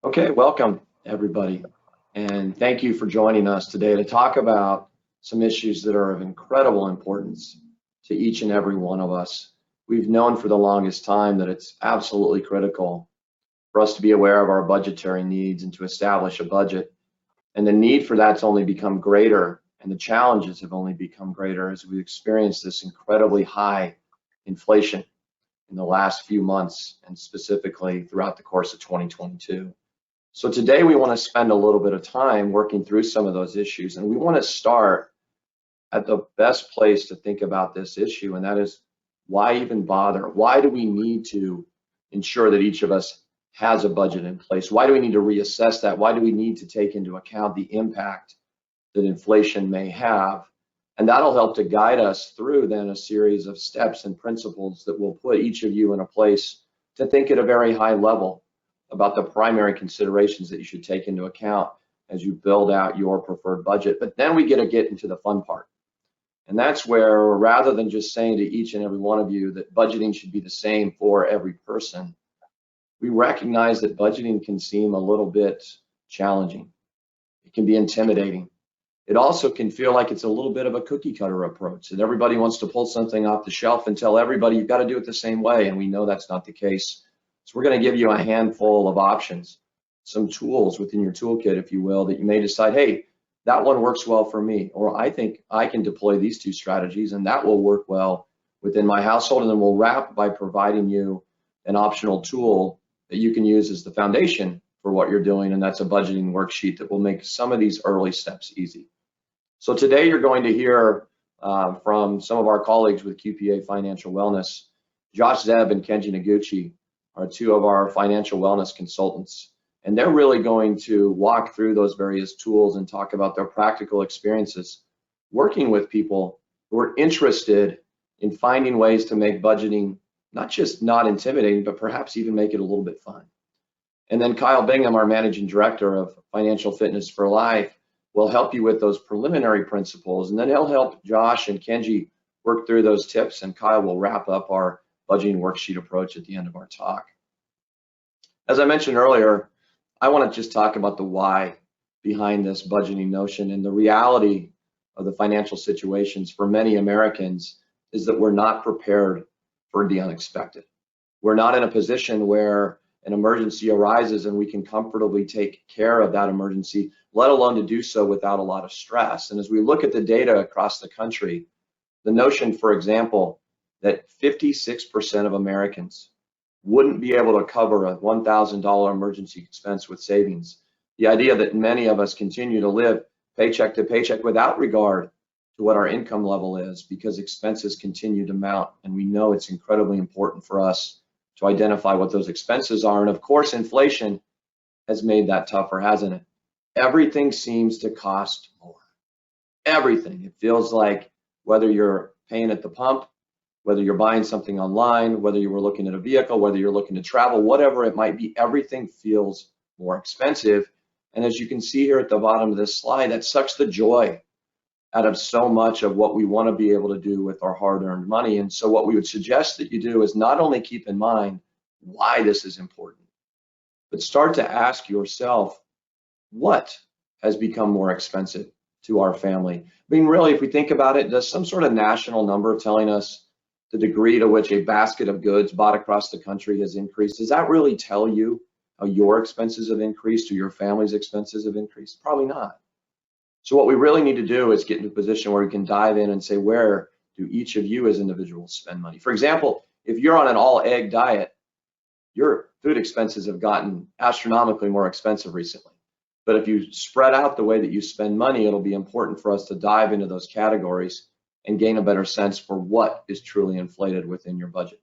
Okay, welcome everybody, and thank you for joining us today to talk about some issues that are of incredible importance to each and every one of us. We've known for the longest time that it's absolutely critical for us to be aware of our budgetary needs and to establish a budget. And the need for that's only become greater, and the challenges have only become greater as we've experienced this incredibly high inflation in the last few months, and specifically throughout the course of 2022. So today we want to spend a little bit of time working through some of those issues, and we want to start at the best place to think about this issue, and that is, why even bother? Why do we need to ensure that each of us has a budget in place? Why do we need to reassess that? Why do we need to take into account the impact that inflation may have? And that'll help to guide us through then a series of steps and principles that will put each of you in a place to think at a very high level about the primary considerations that you should take into account as you build out your preferred budget. But then we get into the fun part. And that's where, rather than just saying to each and every one of you that budgeting should be the same for every person, we recognize that budgeting can seem a little bit challenging. It can be intimidating. It also can feel like it's a little bit of a cookie cutter approach, that everybody wants to pull something off the shelf and tell everybody you've got to do it the same way. And we know that's not the case. So we're going to give you a handful of options, some tools within your toolkit, if you will, that you may decide, hey, that one works well for me, or I think I can deploy these two strategies and that will work well within my household. And then we'll wrap by providing you an optional tool that you can use as the foundation for what you're doing, and that's a budgeting worksheet that will make some of these early steps easy. So today you're going to hear from some of our colleagues with QPA Financial Wellness. Josh Zeb and Kenji Noguchi are two of our financial wellness consultants, and they're really going to walk through those various tools and talk about their practical experiences working with people who are interested in finding ways to make budgeting not just not intimidating, but perhaps even make it a little bit fun. And then Kyle Bingham, our managing director of Financial Fitness for Life, will help you with those preliminary principles, and then he'll help Josh and Kenji work through those tips, and Kyle will wrap up our budgeting worksheet approach at the end of our talk. As I mentioned earlier, I want to just talk about the why behind this budgeting notion. And the reality of the financial situations for many Americans is that we're not prepared for the unexpected. We're not in a position where an emergency arises and we can comfortably take care of that emergency, let alone to do so without a lot of stress. And as we look at the data across the country, the notion, for example, that 56% of Americans wouldn't be able to cover a $1,000 emergency expense with savings. The idea that many of us continue to live paycheck to paycheck without regard to what our income level is because expenses continue to mount. And we know it's incredibly important for us to identify what those expenses are. And of course, inflation has made that tougher, hasn't it? Everything seems to cost more. Everything. It feels like whether you're paying at the pump, whether you're buying something online, whether you were looking at a vehicle, whether you're looking to travel, whatever it might be, everything feels more expensive. And as you can see here at the bottom of this slide, that sucks the joy out of so much of what we want to be able to do with our hard-earned money. And so what we would suggest that you do is not only keep in mind why this is important, but start to ask yourself, what has become more expensive to our family? I mean, really, if we think about it, does some sort of national number telling us the degree to which a basket of goods bought across the country has increased, does that really tell you how your expenses have increased or your family's expenses have increased? Probably not. So what we really need to do is get into a position where we can dive in and say, where do each of you as individuals spend money? For example, if you're on an all-egg diet, your food expenses have gotten astronomically more expensive recently. But if you spread out the way that you spend money, it'll be important for us to dive into those categories and gain a better sense for what is truly inflated within your budget.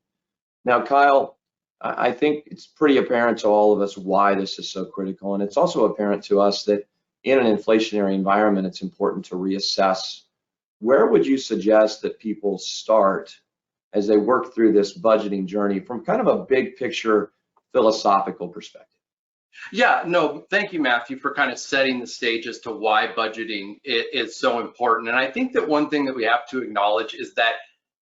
Now, Kyle, I think it's pretty apparent to all of us why this is so critical. And it's also apparent to us that in an inflationary environment, it's important to reassess. Where would you suggest that people start as they work through this budgeting journey from kind of a big picture philosophical perspective? Yeah, no, thank you, Matthew, for kind of setting the stage as to why budgeting is so important. And I think that one thing that we have to acknowledge is that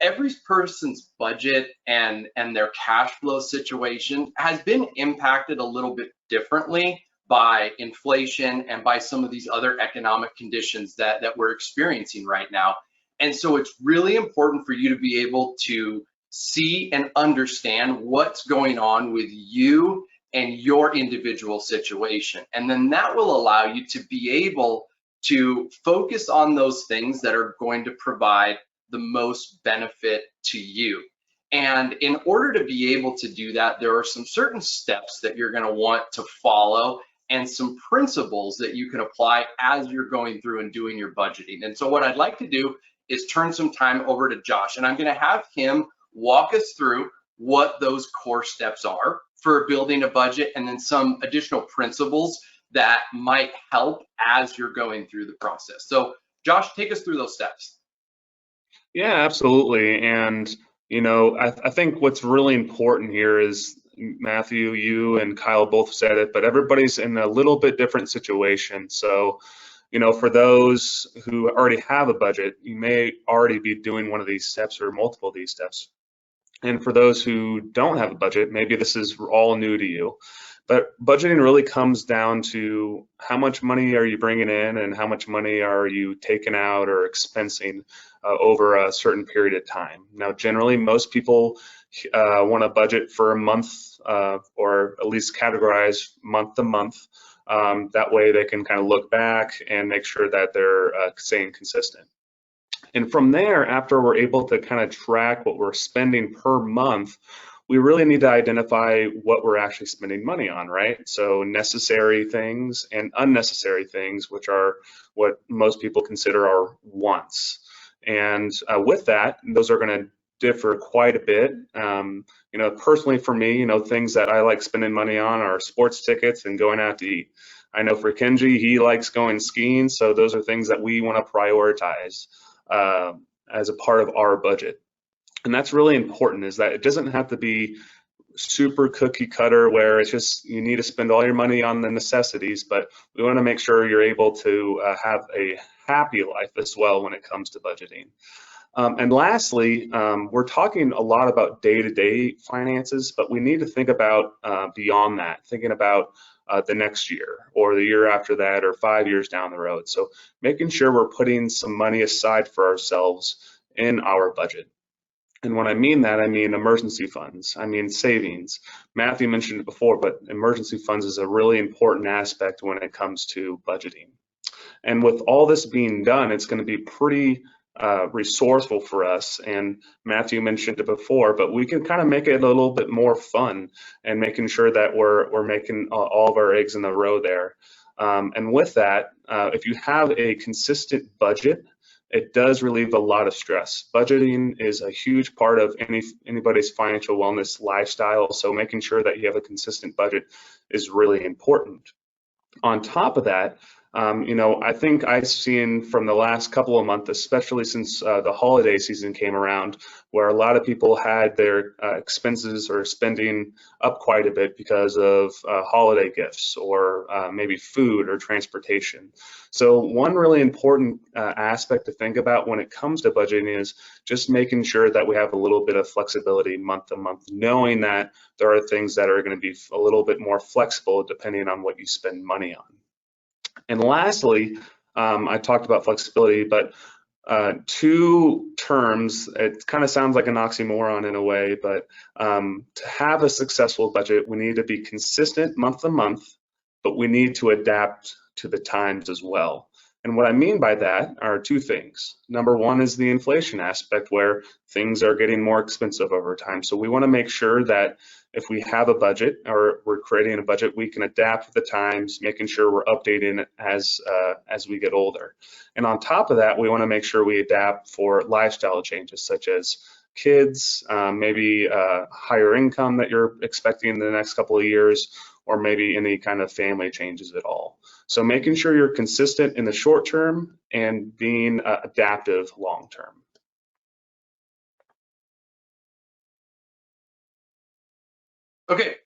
every person's budget and their cash flow situation has been impacted a little bit differently by inflation and by some of these other economic conditions that we're experiencing right now. And so it's really important for you to be able to see and understand what's going on with you and your individual situation. And then that will allow you to be able to focus on those things that are going to provide the most benefit to you. And in order to be able to do that, there are some certain steps that you're going to want to follow and some principles that you can apply as you're going through and doing your budgeting. And so what I'd like to do is turn some time over to Josh, and I'm going to have him walk us through what those core steps are for building a budget, and then some additional principles that might help as you're going through the process. So Josh, take us through those steps. Yeah, absolutely. And, I think what's really important here is, Matthew, you and Kyle both said it, but everybody's in a little bit different situation. So, for those who already have a budget, you may already be doing one of these steps or multiple of these steps. And for those who don't have a budget, maybe this is all new to you. But budgeting really comes down to how much money are you bringing in and how much money are you taking out or expensing over a certain period of time. Now, generally, most people want to budget for a month or at least categorize month to month. That way they can kind of look back and make sure that they're staying consistent. And from there, after we're able to kind of track what we're spending per month, we really need to identify what we're actually spending money on, right? So necessary things and unnecessary things, which are what most people consider our wants. And with that, those are going to differ quite a bit. Personally for me, things that I like spending money on are sports tickets and going out to eat. I know for Kenji, he likes going skiing, so those are things that we want to prioritize as a part of our budget. And that's really important, is that it doesn't have to be super cookie cutter where it's just you need to spend all your money on the necessities, but we want to make sure you're able to have a happy life as well when it comes to budgeting. And lastly, we're talking a lot about day-to-day finances, but we need to think about beyond that, thinking about the next year or the year after that or 5 years down the road. So making sure we're putting some money aside for ourselves in our budget. And when I mean that, I mean emergency funds, I mean savings. Matthew mentioned it before, but emergency funds is a really important aspect when it comes to budgeting. And with all this being done, it's going to be pretty resourceful for us. And Matthew mentioned it before, but we can kind of make it a little bit more fun and making sure that we're making all of our eggs in a row there. And with that, if you have a consistent budget, it does relieve a lot of stress. Budgeting is a huge part of anybody's financial wellness lifestyle, so making sure that you have a consistent budget is really important. On top of that, I think I've seen from the last couple of months, especially since the holiday season came around, where a lot of people had their expenses or spending up quite a bit because of holiday gifts or maybe food or transportation. So one really important aspect to think about when it comes to budgeting is just making sure that we have a little bit of flexibility month to month, knowing that there are things that are going to be a little bit more flexible depending on what you spend money on. And lastly, I talked about flexibility, but two terms, it kind of sounds like an oxymoron in a way, but to have a successful budget, we need to be consistent month to month, but we need to adapt to the times as well. And what I mean by that are two things. Number one is the inflation aspect, where things are getting more expensive over time. So we want to make sure that if we have a budget or we're creating a budget, we can adapt to the times, making sure we're updating it as we get older. And on top of that, we want to make sure we adapt for lifestyle changes, such as kids, maybe higher income that you're expecting in the next couple of years, or maybe any kind of family changes at all. So making sure you're consistent in the short term and being adaptive long term. Okay,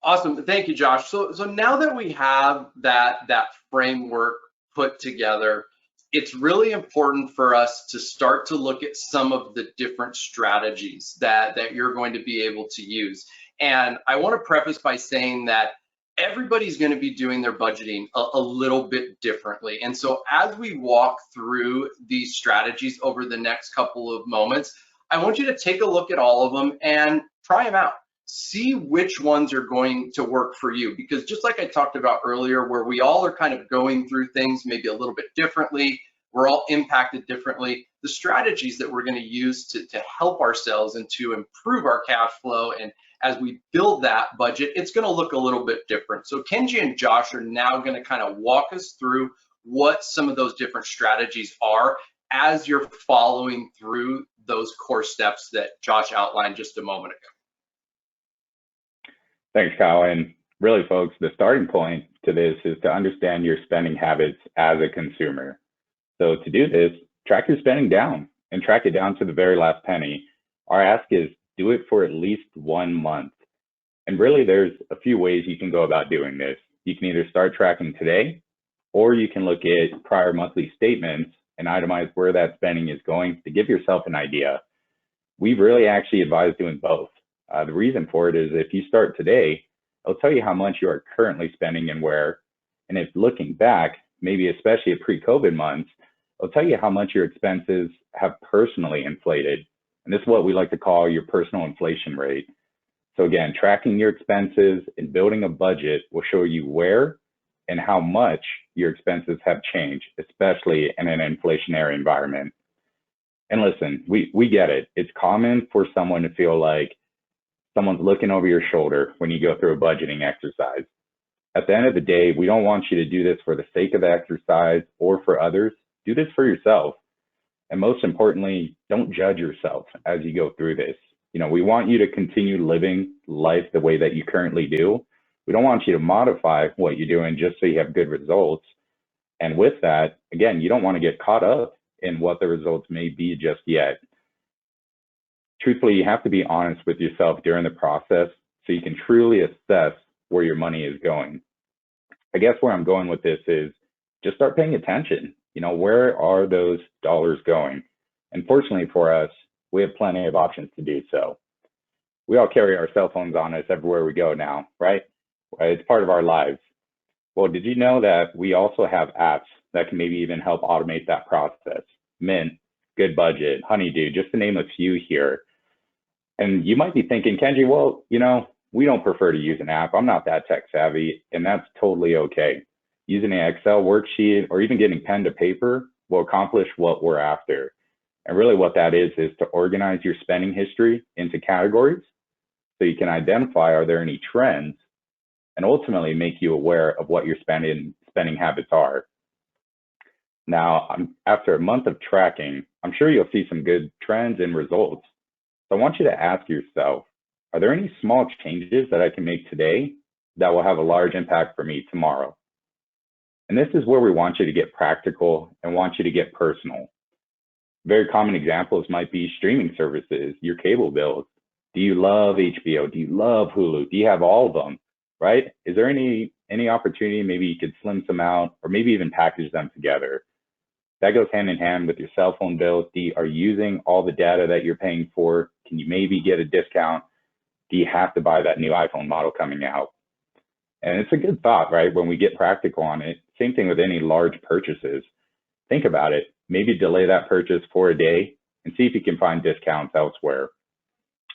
awesome. Thank you, Josh. So now that we have that framework put together, it's really important for us to start to look at some of the different strategies that you're going to be able to use. And I want to preface by saying that everybody's going to be doing their budgeting a little bit differently. And so as we walk through these strategies over the next couple of moments, I want you to take a look at all of them and try them out. See which ones are going to work for you, because just like I talked about earlier, where we all are kind of going through things maybe a little bit differently, we're all impacted differently, the strategies that we're going to use to help ourselves and to improve our cash flow, and as we build that budget, it's going to look a little bit different. So Kenji and Josh are now going to kind of walk us through what some of those different strategies are as you're following through those core steps that Josh outlined just a moment ago. Thanks, Kyle. And really, folks, the starting point to this is to understand your spending habits as a consumer. So to do this, track your spending down and track it down to the very last penny. Our ask is do it for at least 1 month. And really, there's a few ways you can go about doing this. You can either start tracking today, or you can look at prior monthly statements and itemize where that spending is going to give yourself an idea. We really actually advise doing both. The reason for it is if you start today, it'll tell you how much you are currently spending and where. And if looking back, maybe especially at pre-COVID months, it'll tell you how much your expenses have personally inflated. And this is what we like to call your personal inflation rate. So again, tracking your expenses and building a budget will show you where and how much your expenses have changed, especially in an inflationary environment. And listen, we get it. It's common for someone to feel like someone's looking over your shoulder when you go through a budgeting exercise. At the end of the day, we don't want you to do this for the sake of the exercise or for others. Do this for yourself. And most importantly, don't judge yourself as you go through this. You know, we want you to continue living life the way that you currently do. We don't want you to modify what you're doing just so you have good results. And with that, again, you don't want to get caught up in what the results may be just yet. Truthfully, you have to be honest with yourself during the process so you can truly assess where your money is going. I guess where I'm going with this is just start paying attention. You know, where are those dollars going? And fortunately for us, we have plenty of options to do so. We all carry our cell phones on us everywhere we go now, right? It's part of our lives. Well, did you know that we also have apps that can maybe even help automate that process? Mint, Good Budget, Honeydew, just to name a few here. And you might be thinking, Kenji, well, you know, we don't prefer to use an app. I'm not that tech savvy, and that's totally okay. Using an Excel worksheet or even getting pen to paper will accomplish what we're after. And really what that is to organize your spending history into categories so you can identify, are there any trends, and ultimately make you aware of what your spending habits are. Now, after a month of tracking, I'm sure you'll see some good trends and results. So I want you to ask yourself, are there any small changes that I can make today that will have a large impact for me tomorrow? And this is where we want you to get practical and want you to get personal. Very common examples might be streaming services, your cable bills. Do you love HBO? Do you love Hulu? Do you have all of them, right? Is there any opportunity maybe you could slim some out or maybe even package them together? That goes hand in hand with your cell phone bills. Are you using all the data that you're paying for? Can you maybe get a discount? Do you have to buy that new iPhone model coming out? And it's a good thought, right? When we get practical on it, same thing with any large purchases. Think about it. Maybe delay that purchase for a day and see if you can find discounts elsewhere.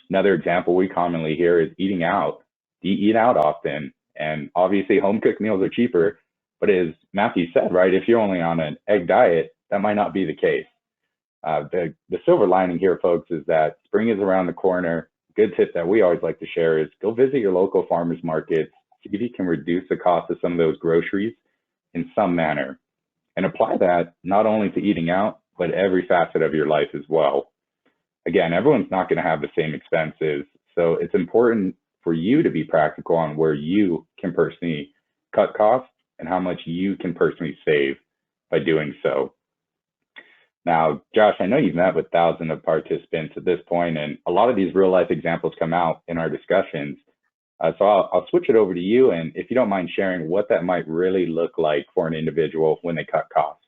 Another example we commonly hear is eating out. Do you eat out often? And obviously home cooked meals are cheaper, but as Matthew said, right, if you're only on an egg diet, that might not be the case. The silver lining here, folks, is that spring is around the corner. Good tip that we always like to share is go visit your local farmers markets, see if you can reduce the cost of some of those groceries in some manner, and apply that not only to eating out, but every facet of your life as well. Again, everyone's not going to have the same expenses, so it's important for you to be practical on where you can personally cut costs and how much you can personally save by doing so. Now, Josh, I know you've met with thousands of participants at this point, and a lot of these real life examples come out in our discussions. So I'll switch it over to you, and if you don't mind sharing what that might really look like for an individual when they cut costs.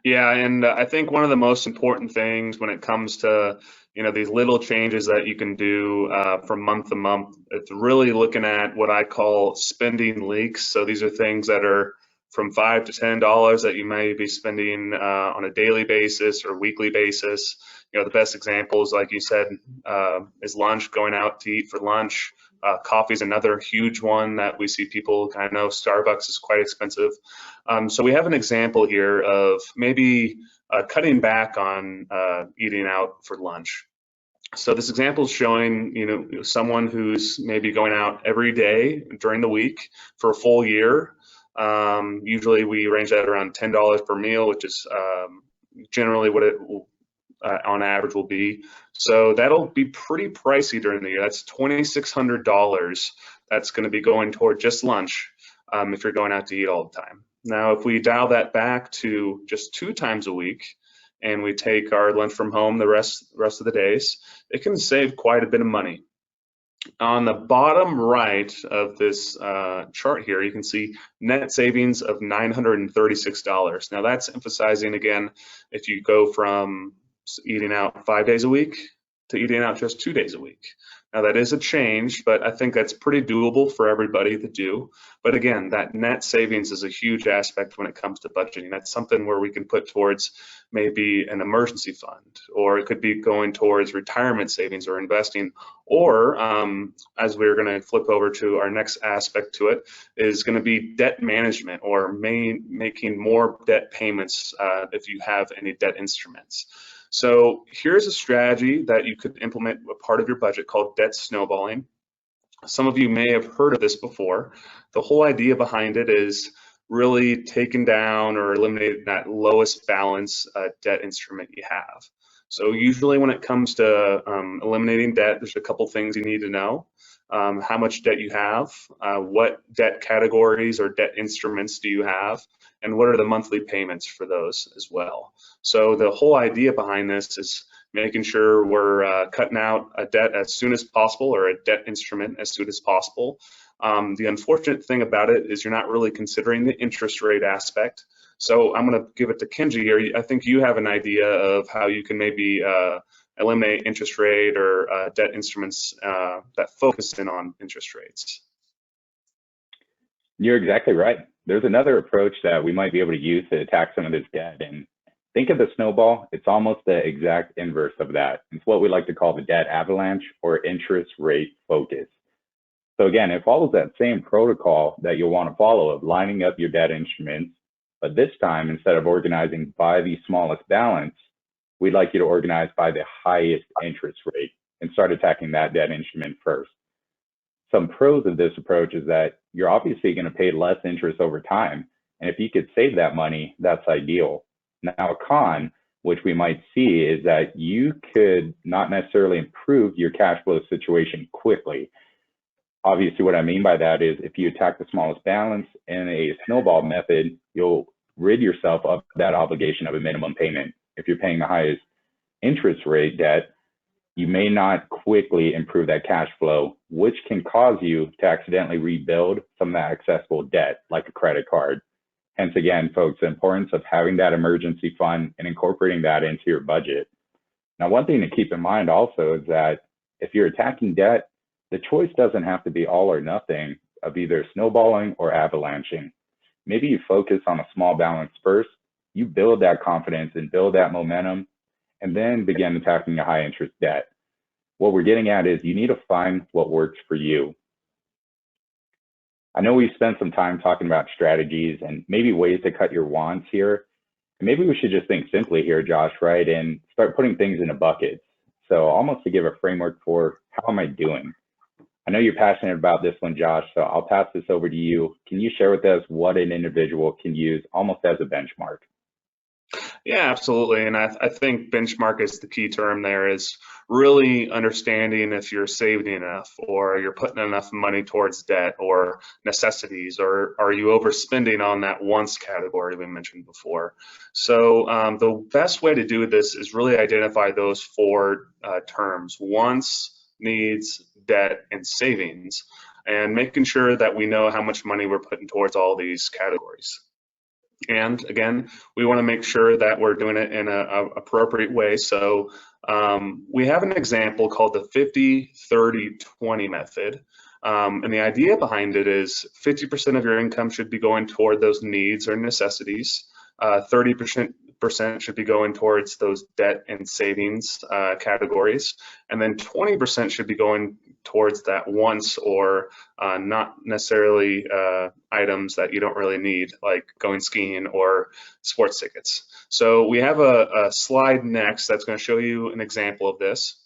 Yeah, and I think one of the most important things when it comes to these little changes that you can do from month to month. It's really looking at what I call spending leaks. So these are things that are from $5 to $10 that you may be spending on a daily basis or weekly basis. The best examples, like you said, is lunch, going out to eat for lunch. Coffee is another huge one that we see people kind of know. Starbucks is quite expensive. So we have an example here of maybe cutting back on eating out for lunch. So this example is showing, someone who's maybe going out every day during the week for a full year. Usually we range that around $10 per meal, which is generally what it will, on average will be. So that'll be pretty pricey during the year. That's $2,600. That's going to be going toward just lunch if you're going out to eat all the time. Now, if we dial that back to just 2 times a week, and we take our lunch from home the rest of the days, it can save quite a bit of money. On the bottom right of this chart here, you can see net savings of $936. Now that's emphasizing, again, if you go from eating out 5 days a week to eating out just 2 days a week. Now that is a change, but I think that's pretty doable for everybody to do. But again, that net savings is a huge aspect when it comes to budgeting. That's something where we can put towards maybe an emergency fund, or it could be going towards retirement savings or investing, or as we're going to flip over to our next aspect to it, is going to be debt management, or making more debt payments if you have any debt instruments. So here's a strategy that you could implement a part of your budget called debt snowballing. Some of you may have heard of this before. The whole idea behind it is really taking down or eliminating that lowest balance debt instrument you have. So usually when it comes to eliminating debt, there's a couple things you need to know. How much debt you have, what debt categories or debt instruments do you have, and what are the monthly payments for those as well. So the whole idea behind this is making sure we're cutting out a debt as soon as possible, or a debt instrument as soon as possible. The unfortunate thing about it is you're not really considering the interest rate aspect. So I'm going to give it to Kenji here. I think you have an idea of how you can maybe eliminate interest rate or debt instruments that focus in on interest rates. You're exactly right. There's another approach that we might be able to use to attack some of this debt. And think of the snowball, it's almost the exact inverse of that. It's what we like to call the debt avalanche, or interest rate focus. So again, it follows that same protocol that you'll want to follow of lining up your debt instruments, but this time, instead of organizing by the smallest balance, we'd like you to organize by the highest interest rate and start attacking that debt instrument first. Some pros of this approach is that you're obviously going to pay less interest over time. And if you could save that money, that's ideal. Now, a con, which we might see, is that you could not necessarily improve your cash flow situation quickly. Obviously, what I mean by that is if you attack the smallest balance in a snowball method, you'll rid yourself of that obligation of a minimum payment. If you're paying the highest interest rate debt, you may not quickly improve that cash flow, which can cause you to accidentally rebuild some of that accessible debt, like a credit card. Hence, again, folks, the importance of having that emergency fund and incorporating that into your budget. Now, one thing to keep in mind also is that if you're attacking debt, the choice doesn't have to be all or nothing of either snowballing or avalanching. Maybe you focus on a small balance first, you build that confidence and build that momentum, and then begin attacking a high interest debt. What we're getting at is you need to find what works for you. I know we've spent some time talking about strategies and maybe ways to cut your wants here. Maybe we should just think simply here, Josh, right? And start putting things into buckets. So almost to give a framework for how am I doing? I know you're passionate about this one, Josh, so I'll pass this over to you. Can you share with us what an individual can use almost as a benchmark? Yeah, absolutely. And I think benchmark is the key term there, is really understanding if you're saving enough, or you're putting enough money towards debt or necessities, or are you overspending on that wants category we mentioned before. So the best way to do this is really identify those 4 terms: wants, needs, debt, and savings, and making sure that we know how much money we're putting towards all these categories. And again, we want to make sure that we're doing it in an appropriate way. So We have an example called the 50-30-20 method. And the idea behind it is 50% of your income should be going toward those needs or necessities. 30% should be going towards those debt and savings categories. And then 20% should be going towards that wants or not necessarily items that you don't really need, like going skiing or sports tickets. So we have a slide next that's going to show you an example of this.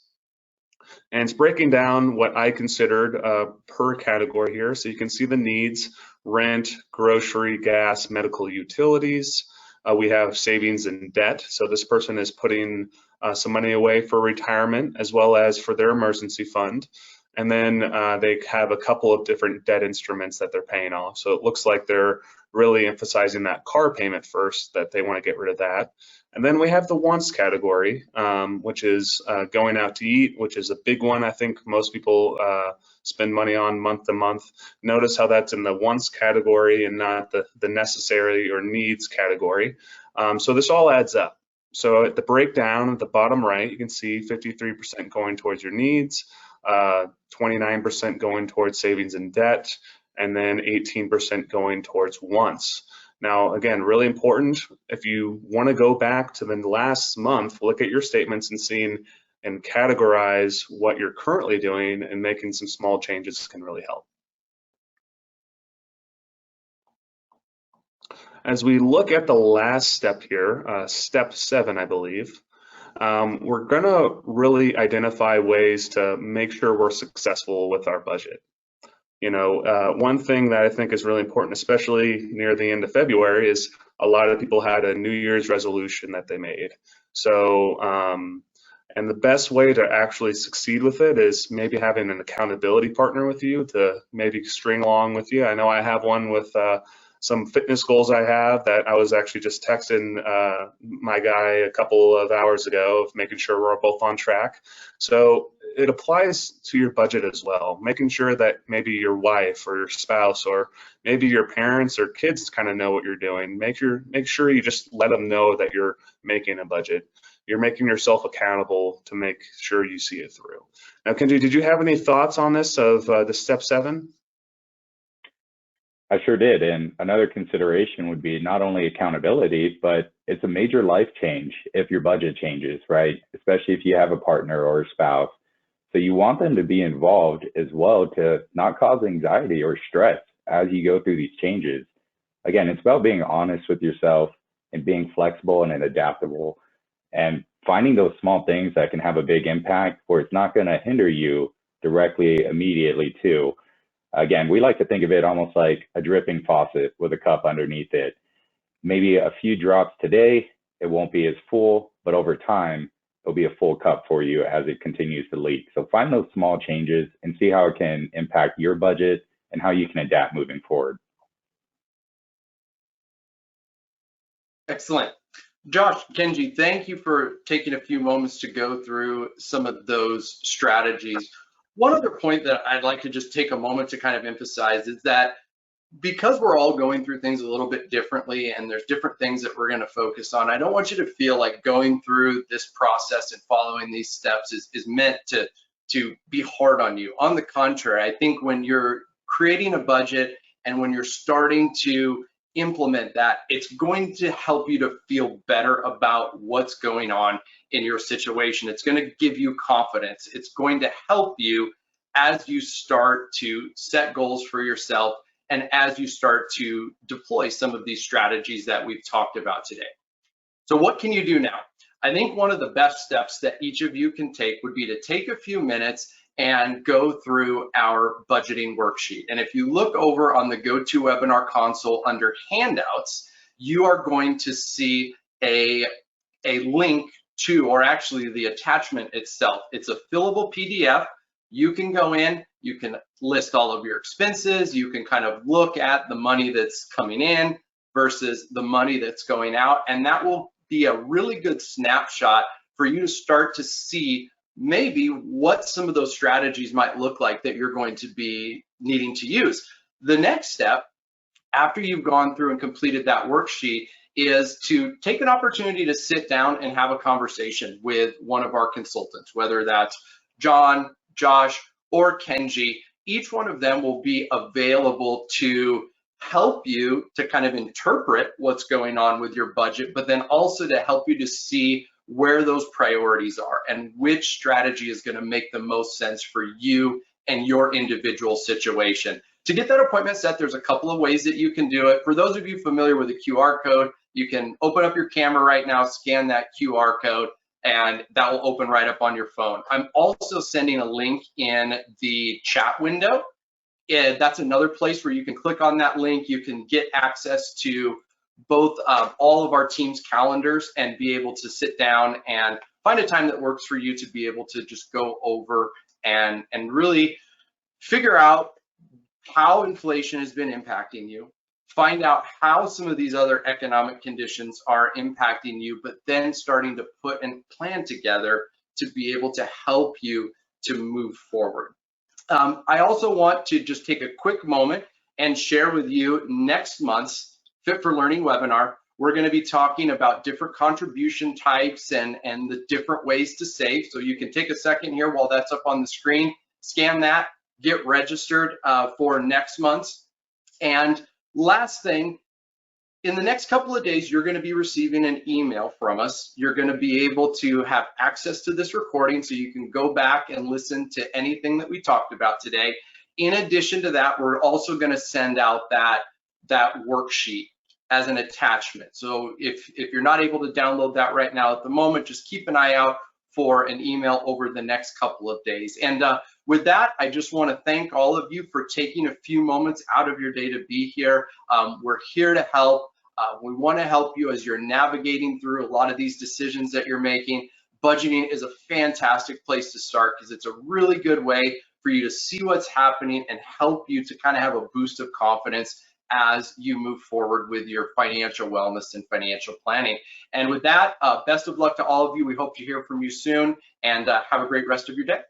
And it's breaking down what I considered per category here. So you can see the needs: rent, grocery, gas, medical utilities. We have savings and debt. So this person is putting some money away for retirement as well as for their emergency fund. And then they have a couple of different debt instruments that they're paying off. So it looks like they're really emphasizing that car payment first, that they want to get rid of that. And then we have the wants category, which is going out to eat, which is a big one. I think most people spend money on month to month. Notice how that's in the wants category and not the necessary or needs category. So this all adds up. So at the breakdown at the bottom right, you can see 53% going towards your needs, 29% going towards savings and debt, and then 18% going towards wants. Now, again, really important, if you want to go back to the last month, look at your statements and seeing and categorize what you're currently doing, and making some small changes can really help. As we look at the last step here, step 7, I believe, we're going to really identify ways to make sure we're successful with our budget. You know, one thing that I think is really important, especially near the end of February, is a lot of people had a New Year's resolution that they made. So, and the best way to actually succeed with it is maybe having an accountability partner with you to maybe string along with you. I know I have one with some fitness goals I have that I was actually just texting my guy a couple of hours ago, of making sure we're both on track. So it applies to your budget as well, making sure that maybe your wife or your spouse or maybe your parents or kids kind of know what you're doing. Make sure you just let them know that you're making a budget. You're making yourself accountable to make sure you see it through. Now, Kenji, did you have any thoughts on this of the step 7? I sure did. And another consideration would be not only accountability, but it's a major life change if your budget changes, right? Especially if you have a partner or a spouse. So you want them to be involved as well, to not cause anxiety or stress as you go through these changes. Again, it's about being honest with yourself and being flexible and adaptable, and finding those small things that can have a big impact where it's not going to hinder you directly immediately too. Again, we like to think of it almost like a dripping faucet with a cup underneath it. Maybe a few drops today, it won't be as full, but over time, it'll be a full cup for you as it continues to leak. So find those small changes and see how it can impact your budget and how you can adapt moving forward. Excellent. Josh, Kenji, thank you for taking a few moments to go through some of those strategies. One other point that I'd like to just take a moment to kind of emphasize is that because we're all going through things a little bit differently and there's different things that we're going to focus on, I don't want you to feel like going through this process and following these steps is meant to be hard on you. On the contrary, I think when you're creating a budget and when you're starting to implement that, it's going to help you to feel better about what's going on in your situation. It's going to give you confidence. It's going to help you as you start to set goals for yourself and as you start to deploy some of these strategies that we've talked about today. So what can you do now? I think one of the best steps that each of you can take would be to take a few minutes and go through our budgeting worksheet. And if you look over on the GoToWebinar console under handouts, you are going to see a link to, or actually the attachment itself. It's a fillable PDF. You can go in, you can list all of your expenses, you can kind of look at the money that's coming in versus the money that's going out, and that will be a really good snapshot for you to start to see maybe what some of those strategies might look like that you're going to be needing to use. The next step, after you've gone through and completed that worksheet, is to take an opportunity to sit down and have a conversation with one of our consultants, whether that's John, Josh, or Kenji. Each one of them will be available to help you to kind of interpret what's going on with your budget, but then also to help you to see where those priorities are and which strategy is going to make the most sense for you and your individual situation. To get that appointment set, there's a couple of ways that you can do it. For those of you familiar with the QR code, you can open up your camera right now, scan that QR code, and that will open right up on your phone. I'm also sending a link in the chat window. That's another place where you can click on that link. You can get access to both all of our team's calendars and be able to sit down and find a time that works for you to be able to just go over and really figure out how inflation has been impacting you, find out how some of these other economic conditions are impacting you, but then starting to put a plan together to be able to help you to move forward. I also want to just take a quick moment and share with you next month's Fit for Learning webinar. We're going to be talking about different contribution types and the different ways to save. So you can take a second here while that's up on the screen, scan that, get registered for next month's. And last thing, in the next couple of days, you're going to be receiving an email from us. You're going to be able to have access to this recording so you can go back and listen to anything that we talked about today. In addition to that, we're also going to send out that worksheet as an attachment. So if you're not able to download that right now at the moment, just keep an eye out for an email over the next couple of days. And with that, I just want to thank all of you for taking a few moments out of your day to be here. We're here to help. We want to help you as you're navigating through a lot of these decisions that you're making. Budgeting is a fantastic place to start because it's a really good way for you to see what's happening and help you to kind of have a boost of confidence as you move forward with your financial wellness and financial planning. And with that, best of luck to all of you. We hope to hear from you soon, and have a great rest of your day.